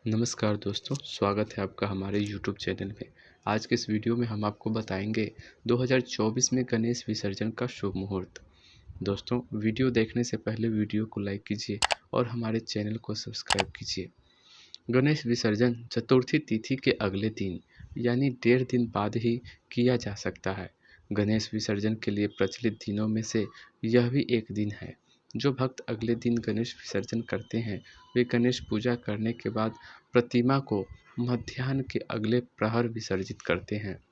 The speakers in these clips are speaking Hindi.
नमस्कार दोस्तों, स्वागत है आपका हमारे YouTube चैनल में। आज के इस वीडियो में हम आपको बताएंगे 2024 में गणेश विसर्जन का शुभ मुहूर्त। दोस्तों, वीडियो देखने से पहले वीडियो को लाइक कीजिए और हमारे चैनल को सब्सक्राइब कीजिए। गणेश विसर्जन चतुर्थी तिथि के अगले दिन यानी 1.5 दिन बाद ही किया जा सकता है। गणेश विसर्जन के लिए प्रचलित दिनों में से यह भी एक दिन है। जो भक्त अगले दिन गणेश विसर्जन करते हैं, वे गणेश पूजा करने के बाद प्रतिमा को मध्याह्न के अगले प्रहर विसर्जित करते हैं।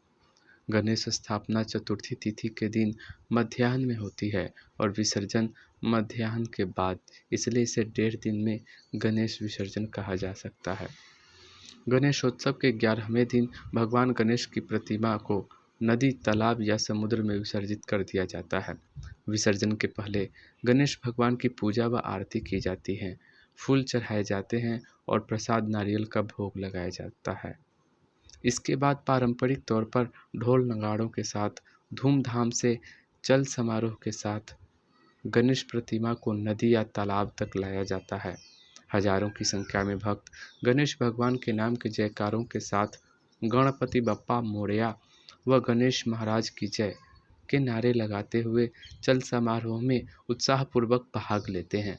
गणेश स्थापना चतुर्थी तिथि के दिन मध्याह्न में होती है और विसर्जन मध्याह्न के बाद, इसलिए इसे 1.5 दिन में गणेश विसर्जन कहा जा सकता है। गणेशोत्सव के 11वें दिन भगवान गणेश की प्रतिमा को नदी, तालाब या समुद्र में विसर्जित कर दिया जाता है। विसर्जन के पहले गणेश भगवान की पूजा व आरती की जाती है, फूल चढ़ाए जाते हैं और प्रसाद नारियल का भोग लगाया जाता है। इसके बाद पारंपरिक तौर पर ढोल नगाड़ों के साथ धूमधाम से चल समारोह के साथ गणेश प्रतिमा को नदी या तालाब तक लाया जाता है। हजारों की संख्या में भक्त गणेश भगवान के नाम के जयकारों के साथ गणपति बप्पा मोरया व गणेश महाराज की जय के नारे लगाते हुए चल समारोह में उत्साहपूर्वक भाग लेते हैं।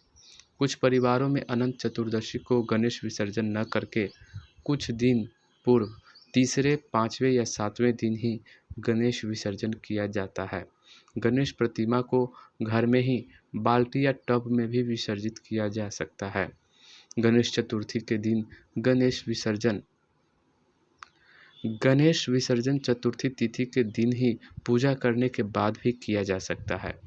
कुछ परिवारों में अनंत चतुर्दशी को गणेश विसर्जन न करके कुछ दिन पूर्व तीसरे, पाँचवें या सातवें दिन ही गणेश विसर्जन किया जाता है। गणेश प्रतिमा को घर में ही बाल्टी या टब में भी विसर्जित किया जा सकता है। गणेश चतुर्थी के दिन गणेश विसर्जन चतुर्थी तिथि के दिन ही पूजा करने के बाद भी किया जा सकता है।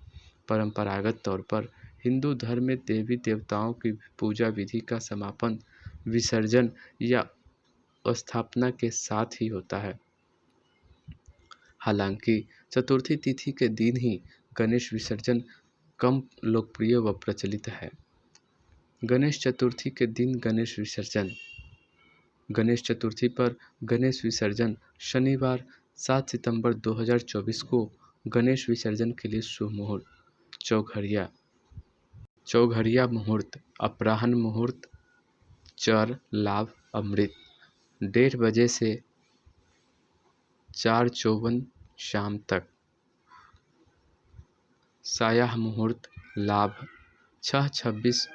परंपरागत तौर पर हिंदू धर्म में देवी देवताओं की पूजा विधि का समापन विसर्जन या स्थापना के साथ ही होता है। हालांकि चतुर्थी तिथि के दिन ही गणेश विसर्जन कम लोकप्रिय व प्रचलित है। गणेश चतुर्थी के दिन गणेश विसर्जन। गणेश चतुर्थी पर गणेश विसर्जन शनिवार 7 सितंबर 2024 को गणेश विसर्जन के लिए शुभ मुहूर्त चौघड़िया मुहूर्त, अपराह्न मुहूर्त, चर लाभ अमृत 1:30 बजे से 4:54 शाम तक। सायाह मुहूर्त लाभ 6:26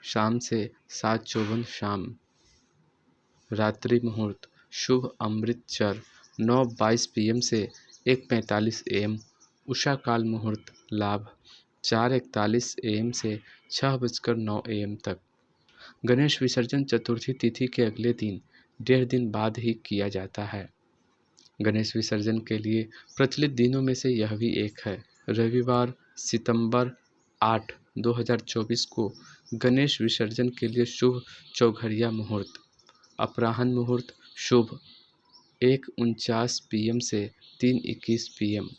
शाम से 7:54 शाम। रात्रि मुहूर्त शुभ अमृत चर 9:22 PM से 1:45 AM। उषा काल मुहूर्त लाभ 4:41 AM से 6:09 AM तक। गणेश विसर्जन चतुर्थी तिथि के अगले दिन 1.5 दिन बाद ही किया जाता है। गणेश विसर्जन के लिए प्रचलित दिनों में से यह भी एक है। रविवार सितंबर 8, 2024 को गणेश विसर्जन के लिए शुभ चौघड़िया मुहूर्त। अपराह्न मुहूर्त शुभ 1:49 PM से 3:21 PM।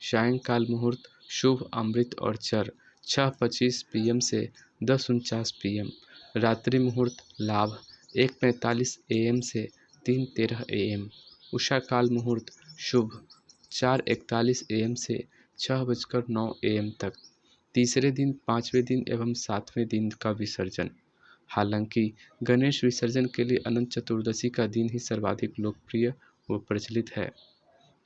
सायंकाल मुहूर्त शुभ अमृत और चर 6:25 PM से 10:49 PM। रात्रि मुहूर्त लाभ 1:45 AM से 3:13 AM। उषा काल मुहूर्त शुभ 4:41 AM से 6:09 AM तक। तीसरे दिन, पाँचवें दिन एवं सातवें दिन का विसर्जन। हालांकि गणेश विसर्जन के लिए अनंत चतुर्दशी का दिन ही सर्वाधिक लोकप्रिय व प्रचलित है,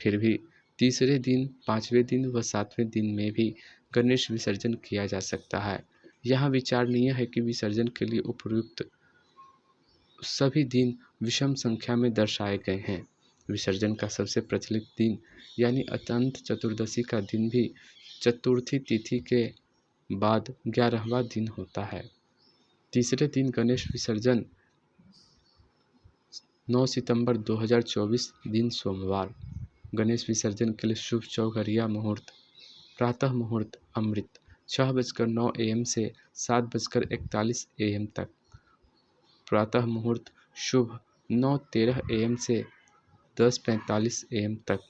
फिर भी तीसरे दिन, पाँचवें दिन व सातवें दिन में भी गणेश विसर्जन किया जा सकता है। यहाँ विचारणीय है कि विसर्जन के लिए उपयुक्त सभी दिन विषम संख्या में दर्शाए गए हैं। विसर्जन का सबसे प्रचलित दिन यानी अनंत चतुर्दशी का दिन भी चतुर्थी तिथि के बाद 11वां दिन होता है। तीसरे दिन गणेश विसर्जन 9 सितंबर 2024 दिन सोमवार। गणेश विसर्जन के लिए शुभ चौघड़िया मुहूर्त। प्रातः मुहूर्त अमृत 6:09 AM से 7:41 AM तक। प्रातः मुहूर्त शुभ 9:13 AM से 10:45 AM तक।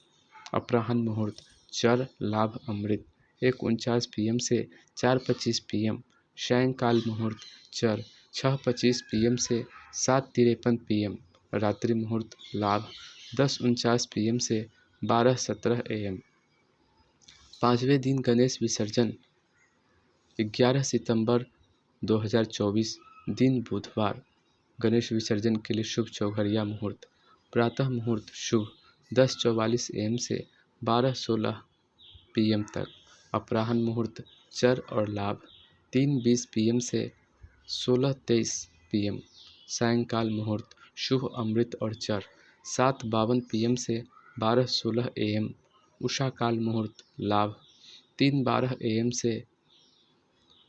अपराह्न मुहूर्त चर लाभ अमृत 1:49 PM से 4:25 PM। सायंकाल मुहूर्त चर 6:25 PM से 7:53 PM। रात्रि मुहूर्त लाभ 10:49 PM से 12:17 AM। पाँचवें दिन गणेश विसर्जन 11 सितंबर 2024 दिन बुधवार। गणेश विसर्जन के लिए शुभ चौघरिया मुहूर्त। प्रातः मुहूर्त शुभ 10:44 AM से 12:16 PM तक। अपराह्न मुहूर्त चर और लाभ 3:20 PM से 16:23 PM। सायंकाल मुहूर्त शुभ अमृत और चर 7:52 PM से 12:16 AM। उषा काल मुहूर्त लाभ 3:12 AM से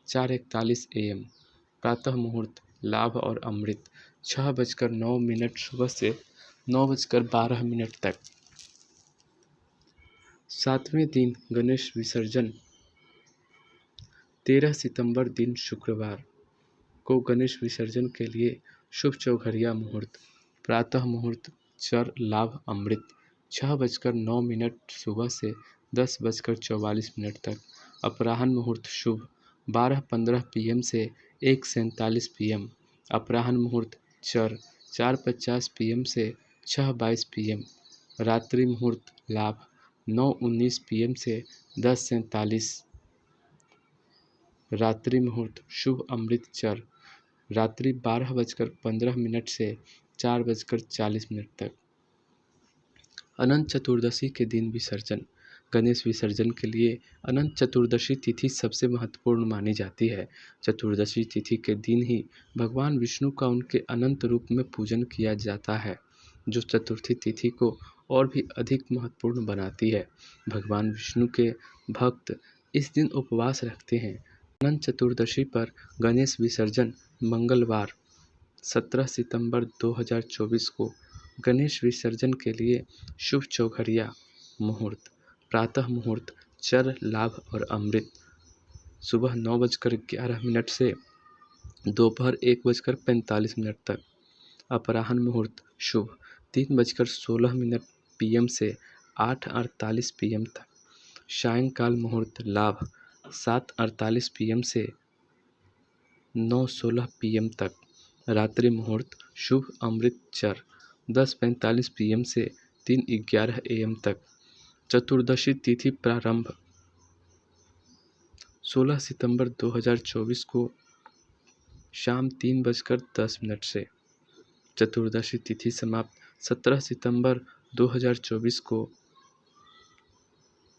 4:41 AM। प्रातः मुहूर्त लाभ और अमृत 6:09 सुबह से 9:12 तक। सातवें दिन गणेश विसर्जन 13 सितंबर दिन शुक्रवार को गणेश विसर्जन के लिए शुभ चौघरिया मुहूर्त। प्रातः मुहूर्त चर लाभ अमृत 6:09 सुबह से 10:44 तक। अपराह्न मुहूर्त शुभ 12:15 PM से 1:47 PM। अपराह्न मुहूर्त चर 4:50 PM से 6:22 PM। रात्रि मुहूर्त लाभ 9:19 PM से 10:47। रात्रि मुहूर्त शुभ अमृत चर रात्रि 12:15 से 4:40 तक। अनंत चतुर्दशी के दिन विसर्जन। गणेश विसर्जन के लिए अनंत चतुर्दशी तिथि सबसे महत्वपूर्ण मानी जाती है। चतुर्दशी तिथि के दिन ही भगवान विष्णु का उनके अनंत रूप में पूजन किया जाता है, जो चतुर्थी तिथि को और भी अधिक महत्वपूर्ण बनाती है। भगवान विष्णु के भक्त इस दिन उपवास रखते हैं। अनंत चतुर्दशी पर गणेश विसर्जन मंगलवार 17 सितंबर 2024 को गणेश विसर्जन के लिए शुभ चौघरिया मुहूर्त। प्रातः मुहूर्त चर लाभ और अमृत सुबह 9:11 से दोपहर 1:45 तक। अपराह्न मुहूर्त शुभ 3:16 PM से 8:48 PM तक। सायंकाल मुहूर्त लाभ 7:48 PM से 9:16 PM तक। रात्रि मुहूर्त शुभ अमृत चर 10:45 PM से 3:11 AM तक। चतुर्दशी तिथि प्रारंभ 16 सितंबर 2024 को शाम 3:10 से। चतुर्दशी तिथि समाप्त 17 सितंबर 2024 को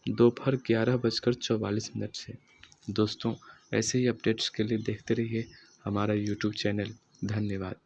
दोपहर 11:44 से। दोस्तों, ऐसे ही अपडेट्स के लिए देखते रहिए हमारा यूट्यूब चैनल। धन्यवाद।